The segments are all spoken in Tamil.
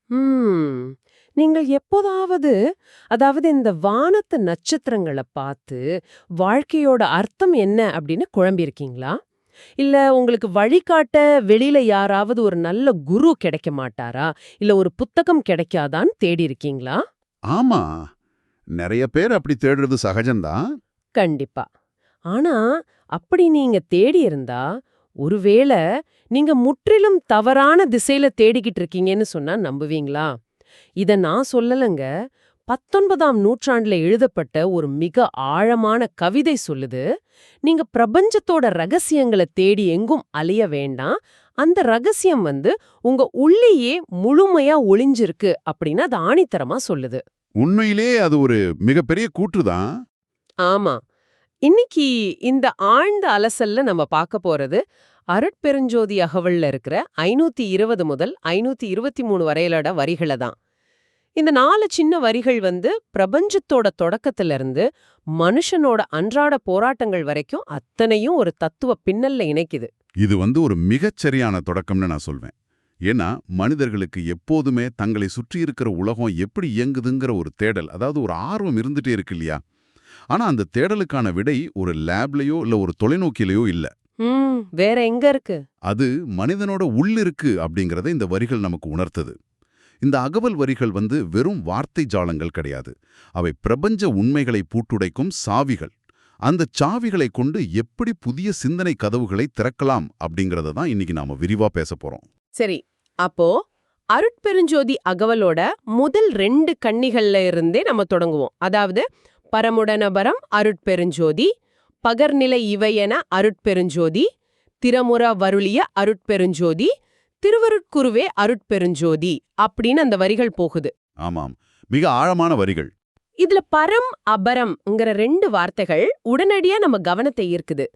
ம். நீங்கள் எப்போதாவது அதாவது இந்த வானத்து நட்சத்திரங்கள பார்த்து, வாழ்க்கையோட அர்த்தம் என்ன அப்படின்னு குழம்பியிருக்கீங்களா? இல்ல உங்களுக்கு வழிகாட்ட வெளியில யாராவது ஒரு நல்ல குரு கிடைக்க மாட்டாரா? இல்ல ஒரு புத்தகம் கிடைக்காதான்னு தேடி இருக்கீங்களா? ஆமா. நெறைய பேர் அப்படி தேடுறது சகஜம்தான். கண்டிப்பா. ஆனா, அப்படி நீங்க தேடி இருந்தா, ஒருவேள நீங்க முற்றிலும் தவறான திசையில தேடிக்கிட்டு இருக்கீங்கன்னு சொன்னா நம்புவீங்களா? இத நான் சொல்லலங்க. 19ஆம் நூற்றாண்டுல எழுதப்பட்ட ஒரு மிக ஆழமான கவிதை சொல்லுது. நீங்க பிரபஞ்சத்தோட ரகசியங்கள தேடி எங்கும் அலைய வேண்டாம். அந்த ரகசியம் உங்க உள்ளேயே முழுமையா ஒளிஞ்சிருக்கு அப்படின்னு அது ஆணித்தரமா சொல்லுது. உண்மையிலே அது ஒரு மிகப்பெரிய கூற்று தான். ஆமா. இன்னைக்கு இந்த ஆழ்ந்த அலசல்ல நம்ம பார்க்க போறது, அருட்பெருஞ்சோதி அகவல்ல இருக்கிற 520 முதல் 523 வரையிலோட வரிகள தான். இந்த 4 சின்ன வரிகள் பிரபஞ்சத்தோட தொடக்கத்துல இருந்து மனுஷனோட அன்றாட போராட்டங்கள் வரைக்கும் அத்தனையும் ஒரு தத்துவ பின்னல்ல இணைக்குது. இது ஒரு மிகச் சரியான தொடக்கம்னு நான் சொல்வேன். ஏன்னா, மனிதர்களுக்கு எப்போதுமே தங்களை சுற்றி இருக்கிற உலகம் எப்படி இயங்குதுங்கிற ஒரு தேடல், அதாவது ஒரு ஆர்வம் இருந்துட்டே இருக்கு இல்லையா? ஆனா அந்த தேடலுக்கான விடை ஒரு லேப்லயோ இல்ல ஒரு தொலைநோக்கிலயோ இல்ல. வேற எங்க இருக்கு? அது மனிதனோட உள்ளிருக்கு அப்படிங்கறத இந்த வரிகள் நமக்கு உணர்த்துது. இந்த அகவல் வரிகள் வெறும் வார்த்தை ஜாலங்கள் கிடையாது. அவை பிரபஞ்ச உண்மைகளை பூட்டுடைக்கும் சாவிகள். அந்த சாவிகளை கொண்டு எப்படி புதிய சிந்தனை கதவுகளை திறக்கலாம் அப்படிங்கறத தான் இன்னைக்கு நாம விரிவா பேச போறோம். சரி, அப்போ அருட்பெருஞ்சோதி அகவலோட முதல் 2 கன்னிகள்ல இருந்தே நம்ம தொடங்குவோம். அதாவது பரமுடனபரம் அருட்பெருஞ்சோதி, பகர்நிலை இவையென அருட்பெருஞ்சோதி, திறமுற வருளிய அருட்பெருஞ்சோதி, திருவருட்குருவே அருட்பெருஞ்சோதி அப்படின்னு அந்த வரிகள் போகுது. ஆமாம், மிக ஆழமான வரிகள். இதுல பரம் அபரம்ங்கிற 2 வார்த்தைகள் உடனடியா நம்ம கவனத்தை ஈர்க்குது.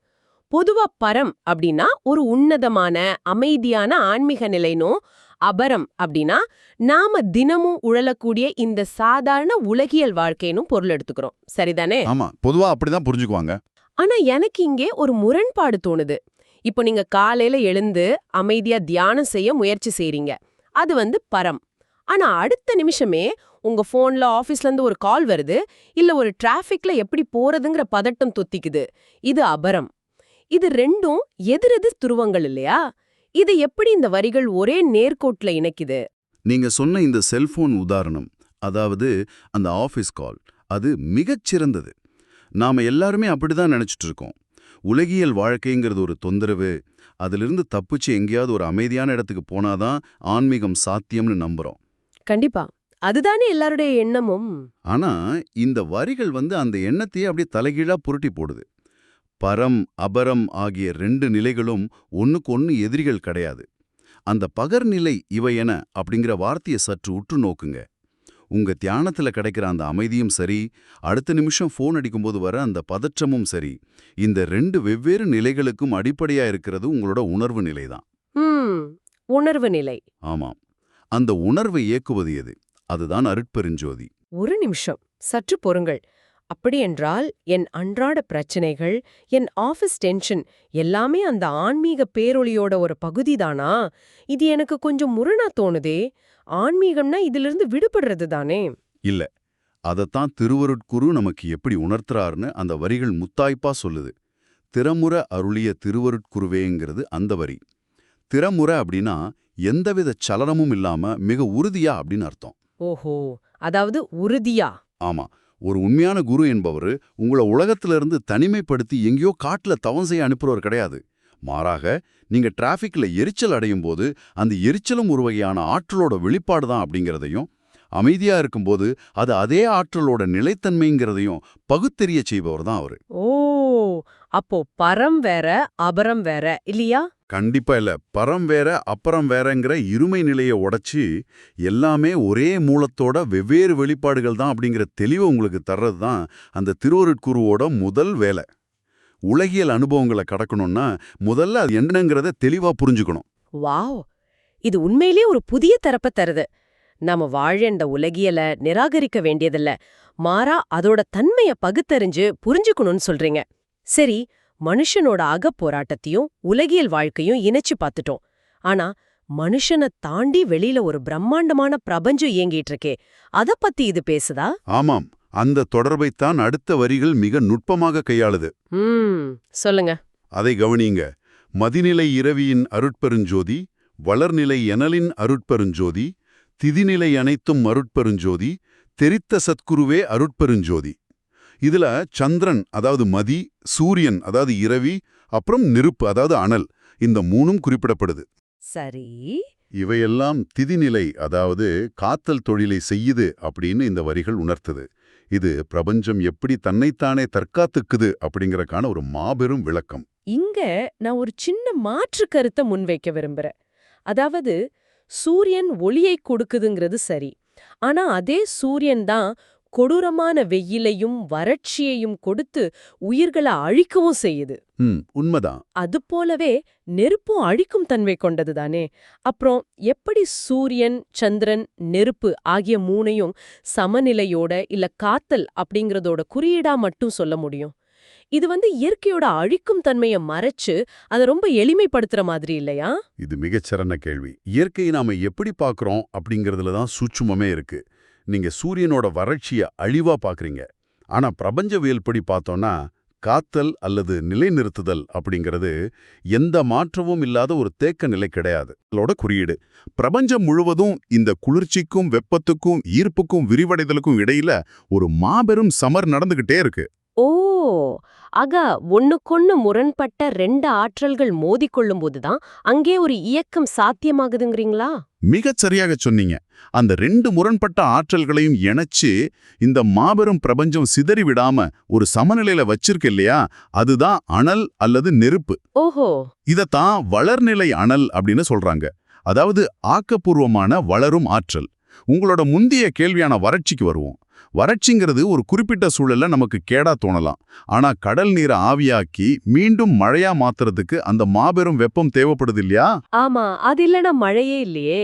பொதுவா பரம் அப்படின்னா ஒரு உன்னதமான அமைதியான ஆன்மீக நிலைனும், அபரம் அப்படின்னா நாம தினமும் உழலக்கூடிய இந்த சாதாரண உலகியல் வாழ்க்கைனும் பொருள் எடுத்துக்கிறோம். சரிதானே? ஆமா, பொதுவா அப்படிதான் புரிஞ்சுக்குவாங்க. ஆனா எனக்கு இங்கே ஒரு முரண்பாடு தோணுது. இப்போ நீங்க காலையில எழுந்து அமைதியா தியானம் செய்ய முயற்சி செய்றீங்க. அது பரம். ஆனா அடுத்த நிமிஷமே உங்க போன்ல ஆபீஸ்ல இருந்து ஒரு கால் வருது, இல்ல ஒரு டிராஃபிக்ல எப்படி போறதுங்கிற பதட்டம் தொத்திக்குது. இது அபரம். இது 2ம் எதிரெதிர் துருவங்கள் இல்லையா? இது எப்படி இந்த வரிகள் ஒரே நேர்கோட்டுல இணைக்குது? நீங்க சொன்ன இந்த செல்போன் உதாரணம், அதாவது அந்த ஆபீஸ் கால், அது மிகச் சிறந்தது. நாம எல்லாருமே அப்படிதான் நினைச்சிட்டு இருக்கோம். உலகியல் வாழ்க்கைங்கிறது ஒரு தொந்தரவு, அதிலிருந்து தப்பிச்சு எங்கேயாவது ஒரு அமைதியான இடத்துக்கு போனாதான் ஆன்மீகம் சாத்தியம்னு நம்புறோம். கண்டிப்பா. அதுதானே எல்லாருடைய எண்ணமும். ஆனா இந்த வரிகள் அந்த எண்ணத்தையே அப்படியே தலைகீழா புரட்டி போடுது. பரம் அபரம் ஆகிய 2 நிலைகளும் ஒன்னுக்கு ஒன்னு எதிரிகள் கிடையாது. அந்த பகர்நிலை இவையென அப்படிங்கிற வார்த்தையை சற்று உற்று நோக்குங்க. உங்க தியானத்துல கிடைக்கிற அந்த அமைதியும் சரி, அடுத்த நிமிஷம் போன் அடிக்கும்போது வர அந்த பதற்றமும் சரி, இந்த 2 வெவ்வேறு நிலைகளுக்கும் அடிப்படையா இருக்கிறது உங்களோட உணர்வு நிலைதான். உணர்வு நிலை. ஆமாம், அந்த உணர்வை இயக்குவது எது? அதுதான் அருட்பெருஞ்சோதி. ஒரு நிமிஷம், சற்று பொறுங்கள். அப்படியென்றால் என் அன்றாட பிரச்சனைகள், என் ஆபீஸ் டென்ஷன் எல்லாமே அந்த ஆன்மீக பேரொளியோட ஒரு பகுதிதானா? இது எனக்கு கொஞ்சம் முரணா தோணுதே. ஆன்மீகம்னா இதிலிருந்து விடுபடுறது தானே? இல்ல, அதத்தான் திருவருட்குரு நமக்கு எப்படி உணர்த்துறாருன்னு அந்த வரிகள் முத்தாய்ப்பா சொல்லுது. திறமுற அருளிய திருவருட்குருவேங்கிறது அந்த வரி. திறமுற அப்படின்னா எந்தவித சலனமும் இல்லாம மிக உறுதியா அப்படின்னு அர்த்தம். ஓஹோ, அதாவது உறுதியா? ஆமா, ஒரு உண்மையான குரு என்பவர் உங்களை உலகத்திலிருந்து தனிமைப்படுத்தி எங்கேயோ காட்டுல தவம் செய்ய அனுப்புறவர் கிடையாது. மாறாக, நீங்க டிராஃபிக்ல எரிச்சல் அடையும் போது அந்த எரிச்சலும் ஒரு வகையான ஆற்றலோட வெளிப்பாடு தான் அப்படிங்கிறதையும், அமைதியா இருக்கும்போது அது அதே ஆற்றலோட நிலைத்தன்மைங்கிறதையும் பகுத்தெரிய செய்பவர் தான் அவரு. ஓ, அப்போ பரம் வேற அபரம் வேற இல்லையா? கண்டிப்பா இல்ல. பரம் வேற அப்புறம் வேறங்கிற இருமை நிலையை உடைச்சு எல்லாமே ஒரே மூலத்தோட வெவ்வேறு வெளிப்பாடுகள் தான் அப்படிங்கிற தெளிவை உங்களுக்கு தர்றது தான் அந்த திருவருட்குருவோட முதல் வேலை. உலகியல் அனுபவங்களை கடக்கணும்னா முதல்ல அது என்னங்கிறத தெளிவா புரிஞ்சுக்கணும். வாவ், இது உண்மையிலே ஒரு புதிய தரப்ப தருது. நாம வாழேண்ட உலகியல நிராகரிக்க வேண்டியதில்ல, மாறா அதோட தன்மைய பகுத்தறிஞ்சு புரிஞ்சுக்கணும்னு சொல்றீங்க. சரி, மனுஷனோட அகப்போராட்டத்தையும் உலகியல் வாழ்க்கையும் இணைச்சு பார்த்துட்டோம். ஆனா மனுஷனை தாண்டி வெளியில ஒரு பிரம்மாண்டமான பிரபஞ்சம் இயங்கிட்டு இருக்கே அத பத்தி இது பேசுதா? ஆமாம், அந்த தொடர்பைத்தான் அடுத்த வரிகள் மிக நுட்பமாக கையாளுது. சொல்லுங்க. அதை கவனிங்க. மதிநிலை இரவியின் அருட்பெருஞ்சோதி, வளர்நிலை எனலின் அருட்பெருஞ்சோதி, திதிநிலை அனைத்தும் அருட்பெருஞ்சோதி, தெரித்த சத்குருவே அருட்பெருஞ்சோதி. இதுல சந்திரன் அதாவது மதி, சூரியன் அதாவது இரவி, அப்புறம் நெருப்பு அதாவது அனல், இந்த மூணும் குறிப்பிடப்படுது. சரி. இவையெல்லாம் திதிநிலை அதாவது காத்தல் தொழிலை செய்யுது அப்படின்னு இந்த வரிகள் உணர்த்துது. இது பிரபஞ்சம் எப்படி தன்னைத்தானே தற்காத்துக்குது அப்படிங்கறக்கான ஒரு மாபெரும் விளக்கம். இங்க நான் ஒரு சின்ன மாற்று கருத்தை முன்வைக்க விரும்புறேன். அதாவது சூரியன் ஒளியை கொடுக்குதுங்கிறது சரி. ஆனா அதே சூரியன் தான் கொடூரமான வெயிலையும் வறட்சியையும் கொடுத்து உயிர்களை அழிக்கவும் செய்யுது. உண்மைதான். அது போலவே நெருப்பும் அழிக்கும் தன்மை கொண்டது தானே. அப்புறம் எப்படி சூரியன், சந்திரன், நெருப்பு ஆகிய மூணையும் சமநிலையோட இல்ல காத்தல் அப்படிங்கறதோட குறியீடா மட்டும் சொல்ல முடியும்? இது இயற்கையோட அழிக்கும் தன்மையை மறைச்சு அதை ரொம்ப எளிமைப்படுத்துற மாதிரி இல்லையா? இது மிகச்சிறந்த கேள்வி. இயற்கையை நாம எப்படி பார்க்கறோம் அப்படிங்கறதுல தான் சூட்சுமமே இருக்கு. நீங்க சூரியனோட வறட்சியை அழிவா பார்க்கறீங்க. ஆனா பிரபஞ்சவியல் படி பார்த்தோம்னா காத்தல் அல்லது நிலைநிறுத்துதல் அப்படிங்கிறது எந்த மாற்றமும் இல்லாத ஒரு தேக்க நிலை கிடையாது. அதோட குறியீடு பிரபஞ்சம் முழுவதும் இந்த குளிர்ச்சிக்கும் வெப்பத்துக்கும் ஈர்ப்புக்கும் விரிவடைதலுக்கும் இடையில ஒரு மாபெரும் சமர் நடந்துகிட்டே இருக்கு. ஓ, ஆக ஒண்ணுக்கொண்ணு முரண்பட்ட ரெண்டு ஆற்றல்கள் மோதிக்கொள்ளும் போதுதான் அங்கே ஒரு இயக்கம் சாத்தியமாகுதுங்கிறீங்களா? மிகச் சரியாக சொன்னீங்க. அந்த ரெண்டு முரண்பட்ட ஆற்றல்களையும் இணைச்சு இந்த மாபெரும் பிரபஞ்சம் சிதறி விடாம ஒரு சமநிலையில வச்சிருக்கு இல்லையா, அதுதான் அனல் அல்லது நெருப்பு. ஓஹோ. இதத்தான் வளர்நிலை அனல் அப்படின்னு சொல்றாங்க. அதாவது ஆக்கப்பூர்வமான வளரும் ஆற்றல். உங்களோட முந்தைய கேள்வியான வறட்சிக்கு வருவோம். வறட்சிங்கிறது ஒரு குறிப்பிட்ட சூழல்ல நமக்கு கேடா தோணலாம். ஆனா கடல் நீரை ஆவியாக்கி மீண்டும் மழையா மாத்துறதுக்கு அந்த மாபெரும் வெப்பம் தேவைப்படுது இல்லையா? ஆமா, அது இல்லனா மழையே இல்லையே.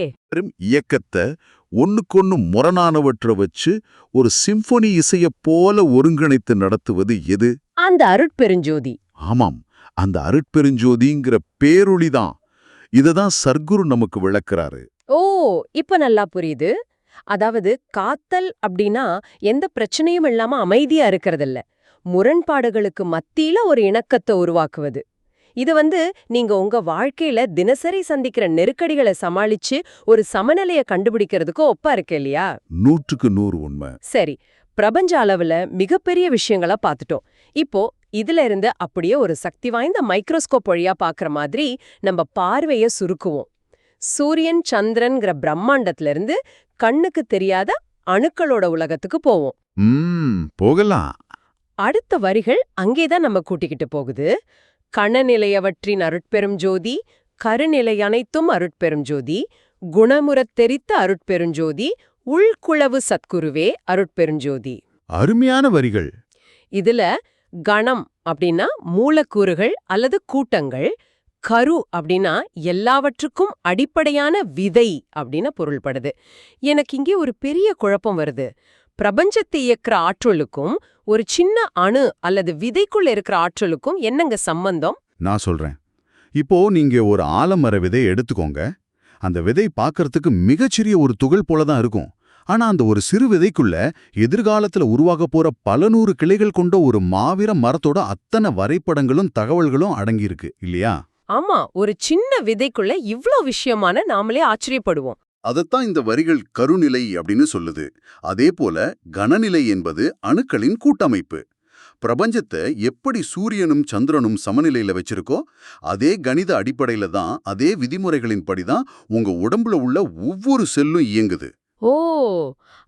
இயக்கத்தை ஒண்ணுக்கொன்னு முரணானவற்றை வச்சு ஒரு சிம்பொனி இசைய போல ஒருங்கிணைத்து நடத்துவது எது? அந்த அருட்பெருஞ்சோதி. ஆமாம், அந்த அருட்பெருஞ்சோதிங்கிற பேரொளிதான். இததான் சர்க்குரு நமக்கு விளக்குறாரு. ஓ, இப்ப நல்லா புரியுது. அதாவது காத்தல் அப்படின்னா எந்த பிரச்சனையும் இல்லாம அமைதியா இருக்கிறதில்ல, முரண்பாடுகளுக்கு மத்தியில ஒரு இணக்கத்தை உருவாக்குவது. இது நீங்க உங்க வாழ்க்கையில தினசரி சந்திக்கிற நெருக்கடிகளை சமாளிச்சு ஒரு சமநிலைய கண்டுபிடிக்கிறதுக்கு ஒப்பா இருக்கு இல்லையா? 100க்கு 100 உண்மை. சரி, பிரபஞ்ச அளவுல மிகப்பெரிய விஷயங்களா பார்த்துட்டோம். இப்போ இதுல இருந்து அப்படியே ஒரு சக்தி வாய்ந்த மைக்ரோஸ்கோப் வழியா பாக்குற மாதிரி நம்ம பார்வைய சுருக்குவோம். சூரியன், சந்திரன்கிற பிரம்மாண்டத்துல இருந்து கண்ணுக்கு தெரியாத அணுக்களோட உலகத்துக்கு போவோம். போகலாம். அடுத்த வரிகள் அங்கேதான் நம்ம கூட்டிக்கிட்டு போகுது. கணநிலையவற்றின் அருட்பெரும் ஜோதி, கருநிலை அனைத்தும் அருட்பெரும் ஜோதி, குணமுறத் தெரித்த அருட்பெருஞ்சோதி, உள்குளவு சத்குருவே அருட்பெருஞ்சோதி. அருமையான வரிகள். இதுல கணம் அப்படின்னா மூலக்கூறுகள் அல்லது கூட்டங்கள், கரு அப்படின்னா எல்லாவற்றுக்கும் அடிப்படையான விதை அப்படின்னு பொருள்படுது. எனக்கு இங்கே ஒரு பெரிய குழப்பம் வருது. பிரபஞ்சத்தை இயக்குற ஆற்றலுக்கும் ஒரு சின்ன அணு அல்லது விதைக்குள்ள இருக்கிற ஆற்றலுக்கும் என்னங்க சம்பந்தம்? நான் சொல்றேன். இப்போ நீங்க ஒரு ஆலமர விதையை எடுத்துக்கோங்க. அந்த விதை பார்க்கறதுக்கு மிகச்சிறிய ஒரு துகள் போலதான் இருக்கும். ஆனா அந்த ஒரு சிறு விதைக்குள்ள எதிர்காலத்துல உருவாக போற பல நூறு கிளைகள் கொண்ட ஒரு மாவீர மரத்தோட அத்தனை வரைபடங்களும் தகவல்களும் அடங்கியிருக்கு இல்லையா? ஆமா, ஒரு சின்ன விதைக்குள்ள இவ்ளோ விஷயமான நாமளே ஆச்சரியப்படுவோம். அதத்தான் இந்த வரிகள் கருநிலை அப்படின்னு சொல்லுது. அதே போல கணநிலை என்பது அணுக்களின் கூட்டமைப்பு. பிரபஞ்சத்தை எப்படி சூரியனும் சந்திரனும் சமநிலையில வச்சிருக்கோ அதே கணித அடிப்படையில தான், அதே விதிமுறைகளின் படிதான் உங்க உடம்புல உள்ள ஒவ்வொரு செல்லும் இயங்குது. ஓ,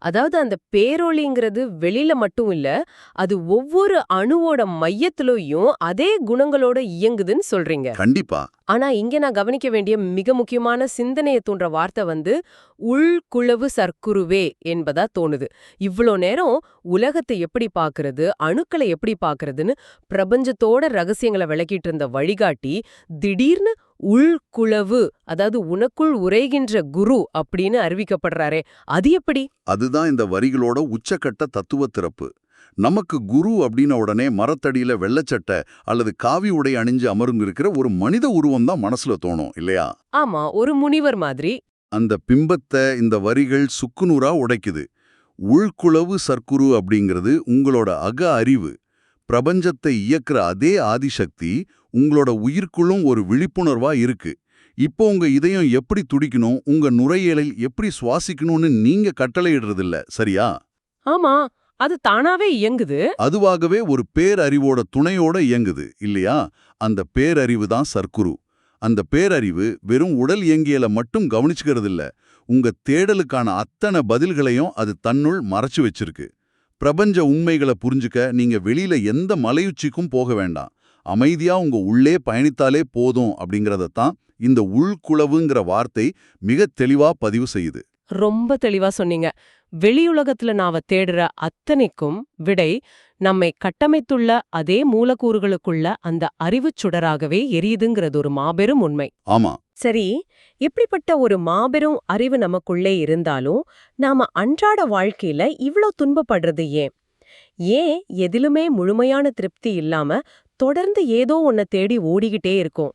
அதாவது அந்த பேரொளிங்கிறது வெளியில மட்டும் இல்ல, அது ஒவ்வொரு அணுவோட மையத்திலயும் அதே குணங்களோட இயங்குதுன்னு சொல்றீங்க. கண்டிப்பா. ஆனா இங்க நான் கவனிக்க வேண்டிய மிக முக்கியமான சிந்தனையை தூண்டுற வார்த்தை உள்குளவு சர்க்குருவே என்பதா தோணுது. இவ்ளோ நேரம் உலகத்தை எப்படி பாக்குறது, அணுக்களை எப்படி பாக்குறதுன்னு பிரபஞ்சத்தோட ரகசியங்களை விளக்கிட்டு இருந்த வழிகாட்டி திடீர்னு உள்குளவு, அதாவது உனக்குள் உரைகின்ற குரு அப்படின்னு அறிவிக்கப்படுறாரே, அது எப்படி? அதுதான் இந்த வரிகளோட உச்சக்கட்ட தத்துவ திறப்பு. நமக்கு குரு அப்படின்ன உடனே மரத்தடியில வெள்ளச்சட்டை அல்லது காவி உடை அணிஞ்சு அமர்ந்து இருக்கிற ஒரு மனித உருவம் தான் மனசுல தோணும் இல்லையா? ஆமா, ஒரு முனிவர் மாதிரி. அந்த பிம்பத்தை இந்த வரிகள் சுக்குநூறா உடைக்குது. உள்குளவு சர்க்குரு அப்படிங்கிறது உங்களோட அக அறிவு. பிரபஞ்சத்தை இயக்குற அதே ஆதிசக்தி உங்களோட உயிர்க்குள்ளும் ஒரு விழிப்புணர்வா இருக்கு. இப்போ உங்க இதயம் எப்படி துடிக்கணும், உங்க நுரையீரலில் எப்படி சுவாசிக்கணும்னு நீங்க கட்டளையிடுறதில்ல, சரியா? ஆமா, அது தானாவே இயங்குது. அதுவாகவே ஒரு பேரறிவோட துணையோட இயங்குது இல்லையா? அந்த பேரறிவு தான் சர்க்குரு. அந்த பேரறிவு வெறும் உடல் இயங்கியல மட்டும் கவனிச்சுக்கிறதில்ல, உங்க தேடலுக்கான அத்தனை பதில்களையும் அது தன்னுள் மறைச்சு வச்சிருக்கு. பிரபஞ்ச உண்மைகளை புரிஞ்சுக்க நீங்க வெளியில எந்த மலையுச்சிக்கும் போக வேண்டாம். அமைதியா உங்க உள்ளே பயணித்தாலே போதும் அப்படிங்கறதத்தான் இந்த உள்குளவுங்கிற வார்த்தை மிக தெளிவா பதிவு செய்யுது. ரொம்ப தெளிவா சொன்னீங்க. வெளியுலகத்துல நாம தேடுற அத்தனைக்கும் விடை நம்மை கட்டமைத்துள்ள அதே மூலக்கூறுகளுக்குள்ள அந்த அறிவுச் சுடராகவே எரியுதுங்கிறது ஒரு மாபெரும் உண்மை. ஆமா. சரி, இப்படிப்பட்ட ஒரு மாபெரும் அறிவு நமக்குள்ளே இருந்தாலும் நாம அன்றாட வாழ்க்கையில இவ்ளோ துன்பப்படுறது ஏன்? ஏன் எதிலுமே முழுமையான திருப்தி இல்லாம தொடர்ந்து ஏதோ ஒன்ன தேடி ஓடிக்கிட்டே இருக்கோம்?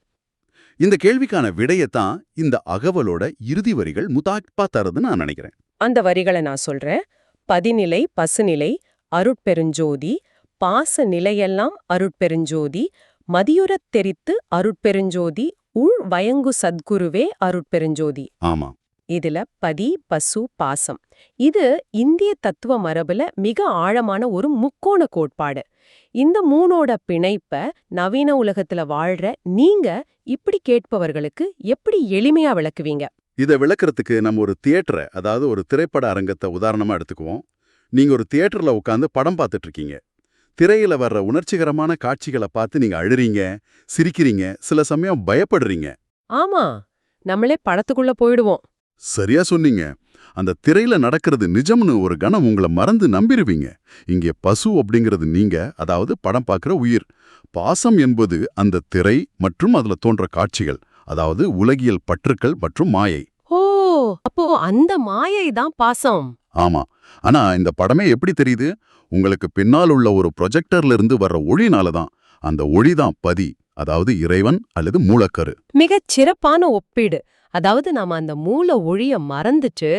இந்த கேள்விக்கான விடையத்தான் இந்த அகவலோட இறுதி வரிகள் முத்தாய்ப்பா தருதுன்னு நான் நினைக்கிறேன். அந்த வரிகளை நான் சொல்றேன். பதிநிலை பசுநிலை அருட்பெருஞ்சோதி, பாச நிலையெல்லாம் அருட்பெருஞ்சோதி, மதியுறத் தெரித்து அருட்பெருஞ்சோதி, உள் வயங்கு சத்குருவே அருட்பெருஞ்சோதி. ஆமா. இதுல பதி, பசு, பாசம். இது இந்திய தத்துவ மரபுல மிக ஆழமான ஒரு முக்கோண கோட்பாடு. இந்த மூணோட பிணைப்ப நவீன உலகத்துல வாழ்ற நீங்க இப்படி கேட்பவர்களுக்கு எப்படி எளிமையா விளக்குவீங்க? இதை விளக்குறதுக்கு நம்ம ஒரு தியேட்டரை, அதாவது ஒரு திரைப்பட அரங்கத்தை உதாரணமா எடுத்துக்குவோம். நீங்க ஒரு தியேட்டர்ல உட்காந்து படம் பார்த்துட்டு இருக்கீங்க. திரையில வர்ற உணர்ச்சிகரமான காட்சிகளை பார்த்து நீங்க அழுறீங்க, சிரிக்கிறீங்க, சில சமயம் பயப்படுறீங்க. ஆமா, நம்மளே படத்துக்குள்ள போயிடுவோம். சரியா சொன்னீங்க. அந்த திரையில நடக்கிறது நிஜம்னு ஒரு கணம் உங்களை மறந்து நம்பிருவீங்க. இங்கே பசு அப்படிங்கிறது நீங்க, அதாவது படம் பார்க்குற உயிர். பாசம் என்பது அந்த திரை மற்றும் அதுல தோன்ற காட்சிகள், அதாவது உலகியல் பற்றுக்கள் மற்றும் மாயை. ஓ, அப்போ அந்த மாயை தான் பாசம். ஆமா. ஆனா இந்த படமே எப்படி தெரியுது? உங்களுக்கு பின்னால் உள்ள ஒரு ப்ரொஜெக்டர்ல இருந்து வர்ற ஒளினால தான். அந்த ஒளிதான் பதி, அதாவது இறைவன் அல்லது மூலக்கரு. மிகச் சிறப்பான ஒப்பீடு. அதாவது நாம அந்த மூல ஒளிய மறந்துட்டு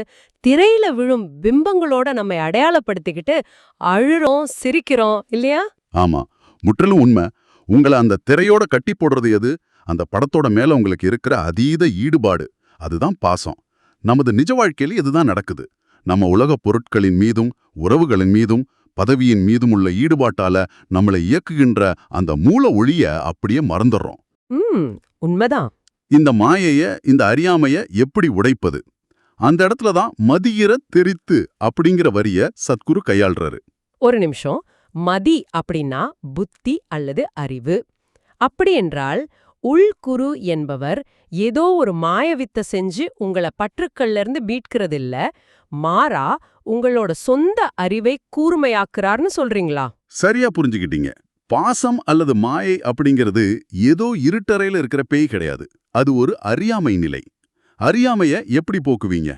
திரையில விழும் பிம்பங்களோட நம்மை அடையாளப்படுத்திக்கிட்டு அழுறோம், சிரிக்கிறோம் இல்லையா? ஆமா, முற்றிலும் உண்மை. உங்களை அந்த திரையோட கட்டி போடுறது எது? அந்த படத்தோட மேல உங்களுக்கு இருக்கிற அதீத ஈடுபாடு. அதுதான் பாசம். நமது நிஜ வாழ்க்கையில இதுதான் நடக்குது. நம்ம உலகப் பொருட்களின் மீதும் உறவுகளின் மீதும் பதவியின் மீதும் உள்ள ஈடுபாட்டால நம்மளை இயக்குகின்ற அந்த மூல ஒளிய அப்படியே மறந்துடுறோம். உண்மைதான். இந்த மாயைய, இந்த அறியாமைய எப்படி உடைப்பது? அந்த இடத்துல தான் மதியிற தெரித்து அப்படிங்கிற வரிய சத்குரு கையாள்றாரு. ஒரு நிமிஷம். மதி அப்படின்னா புத்தி அல்லது அறிவு. அப்படி என்றால் உள்குரு என்பவர் ஏதோ ஒரு மாயவித்தை செஞ்சு உங்கள பற்றுக்கள்ல இருந்து மீட்கிறதில்ல, மாறா உங்களோட சொந்த அறிவை கூர்மையாக்குறார்னு சொல்றீங்களா? சரியா புரிஞ்சுக்கிட்டீங்க. பாசம் அல்லது மாயை அப்படிங்கிறது ஏதோ இருட்டறையில இருக்கிற பேய் கிடையாது. அது ஒரு அறியாமை நிலை. அறியாமைய எப்படி போக்குவீங்க?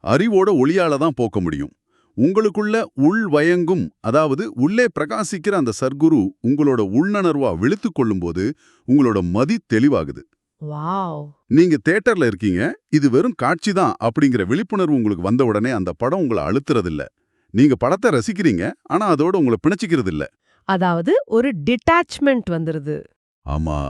அறிவோட ஒளியால தான் போக்க முடியும். உங்களுக்குள்ள உள் வயங்கும், அதாவது உள்ளே பிரகாசிக்கிற அந்த சர்க்குரு உங்களோட உள்நணர்வா விழித்து கொள்ளும்போது உங்களோட மதி தெளிவாகுது. வாவ். நீங்க தியேட்டர்ல இருக்கீங்க, இது வெறும் காட்சி தான் அப்படிங்கிற விழிப்புணர்வு உங்களுக்கு வந்த உடனே அந்த படம் உங்களை அழுத்துறதில்ல. நீங்க படத்தை ரசிக்கிறீங்க, ஆனா அதோட உங்களை பிணைச்சிக்கிறது இல்ல. அதாவது ஒரு டிட்டாச்மெண்ட் வந்துருது. ஆமா,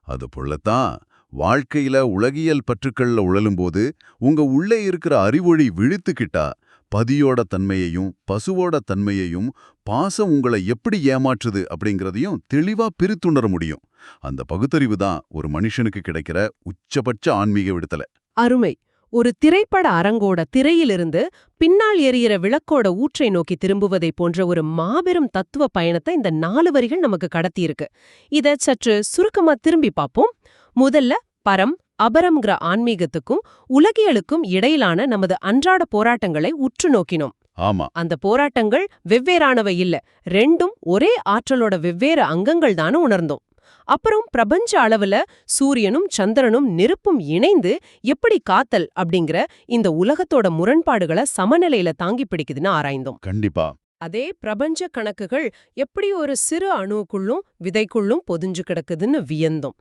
அது போலத்தான் வாழ்க்கையில உலகியல் பற்றுக்கள்ல உழலும்போது உங்க உள்ளே இருக்கிற அறிவொளி விழித்துக்கிட்டா பதியோட தன்மையையும் பசுவோட தன்மையையும் பாசம் உங்களை எப்படி ஏமாற்றுது அப்படிங்கிறதையும் தெளிவா பிரித்துணர முடியும். அந்த பகுத்தறிவு தான் ஒரு மனுஷனுக்கு கிடைக்கிற உச்சபட்ச ஆன்மீக விடுதலை. அருமை. ஒரு திரைப்பட அரங்கோட திரையிலிருந்து பின்னால் எரியிற விளக்கோட ஊற்றை நோக்கி திரும்புவதை போன்ற ஒரு மாபெரும் தத்துவ பயணத்தை இந்த 4 வரிகள் நமக்கு கடத்தியிருக்கு. இத சற்று சுருக்கமா திரும்பி பார்ப்போம். முதல்ல பரம் அபரம்ங்கிற ஆன்மீகத்துக்கும் உலகியலுக்கும் இடையிலான நமது அன்றாட போராட்டங்களை உற்று நோக்கினோம். ஆமா, அந்த போராட்டங்கள் வெவ்வேறானவை இல்ல, ரெண்டும் ஒரே ஆற்றலோட வெவ்வேறு அங்கங்கள் தானு உணர்ந்தோம். அப்புறம் பிரபஞ்ச அளவுல சூரியனும் சந்திரனும் நெருப்பும் இணைந்து எப்படி காத்தல் அப்படிங்கிற இந்த உலகத்தோட முரண்பாடுகளை சமநிலையில தாங்கி பிடிக்குதுன்னு ஆராய்ந்தோம். கண்டிப்பா. அதே பிரபஞ்ச கணக்குகள் எப்படி ஒரு சிறு அணுவுக்குள்ளும் விதைக்குள்ளும் பொதிஞ்சு கிடக்குதுன்னு வியந்தோம்.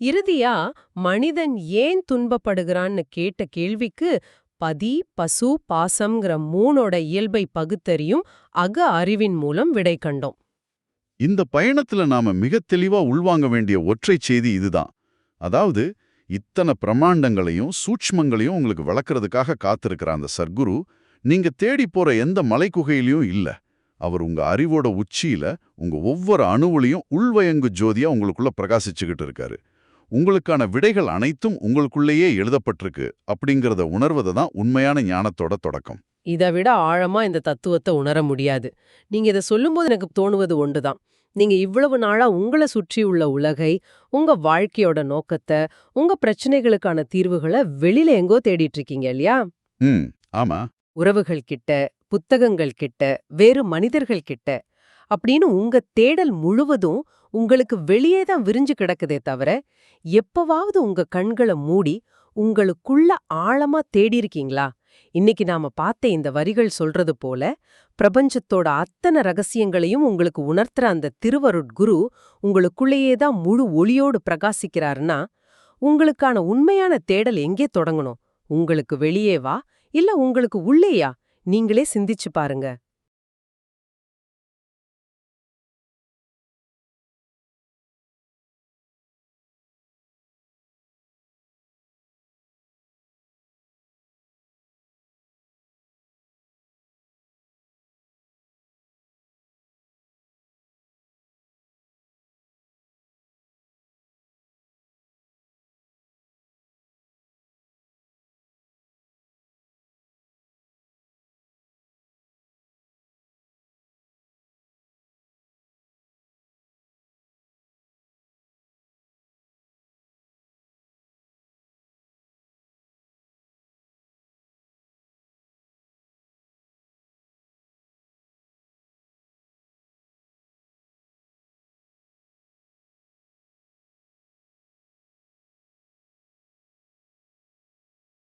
இறுதியா மனிதன் ஏன் துன்பப்படுகிறான்னு கேட்ட கேள்விக்கு பதி, பசு, பாசம்ங்கிற மூணோட இயல்பை பகுத்தறியும் அக அறிவின் மூலம் விடை கண்டோம். இந்த பயணத்துல நாம மிகத் தெளிவா உள்வாங்க வேண்டிய ஒற்றைச் செய்தி இதுதான். அதாவது, இத்தனை பிரமாண்டங்களையும் சூட்ச்மங்களையும் உங்களுக்கு விளக்குறதுக்காக காத்திருக்கிற அந்த சர்க்குரு, நீங்க தேடி போற எந்த மலைக்குகையிலயும் இல்ல. அவர் உங்க அறிவோட உச்சியில, உங்க ஒவ்வொரு அணுவுலையும் உள்வயங்கு ஜோதியா உங்களுக்குள்ள பிரகாசிச்சுக்கிட்டு இருக்காரு. உங்களுக்கான விடைகள் அனைத்தும் உங்களுக்குள்ளேயே எழுதப்பட்டிருக்கு அப்படிங்கறத உணர்வது தான் உண்மையான ஞானத்தோட தொடக்கம். இதை விட ஆழமா இந்த தத்துவத்தை உணர முடியாது. நீங்க இதை சொல்லும்போது எனக்கு தோணுவது ஒன்றுதான். நீங்க இவ்வளவு நாளா உங்களை சுற்றியுள்ள உலகை, உங்க வாழ்க்கையோட நோக்கத்தை, உங்க பிரச்சனைகளுக்கான தீர்வுகளை வெளியில எங்கோ தேடிட்டு இருக்கீங்க இல்லையா? ம், ஆமா. உறவுகள் கிட்ட, புத்தகங்கள் கிட்ட, வேறு மனிதர்கள் கிட்ட அப்படின்னு உங்க தேடல் முழுவதும் உங்களுக்கு வெளியே தான் விரிஞ்சு கிடக்குதே தவிர, எப்பவாவது உங்க கண்களை மூடி உங்களுக்குள்ள ஆழமா தேடி இருக்கீங்களா? இன்னைக்கு நாம பார்த்த இந்த வரிகள் சொல்றது போல, பிரபஞ்சத்தோட அத்தனை ரகசியங்களையும் உங்களுக்கு உணர்த்துற அந்த திருவருட்குரு உங்களுக்குள்ளேயே தான் முழு ஒளியோடு பிரகாசிக்கிறாருன்னா, உங்களுக்கான உண்மையான தேடல் எங்கே தொடங்கணும்? உங்களுக்கு வெளியேவா? இல்ல உங்களுக்கு உள்ளேயா? நீங்களே சிந்திச்சு பாருங்க.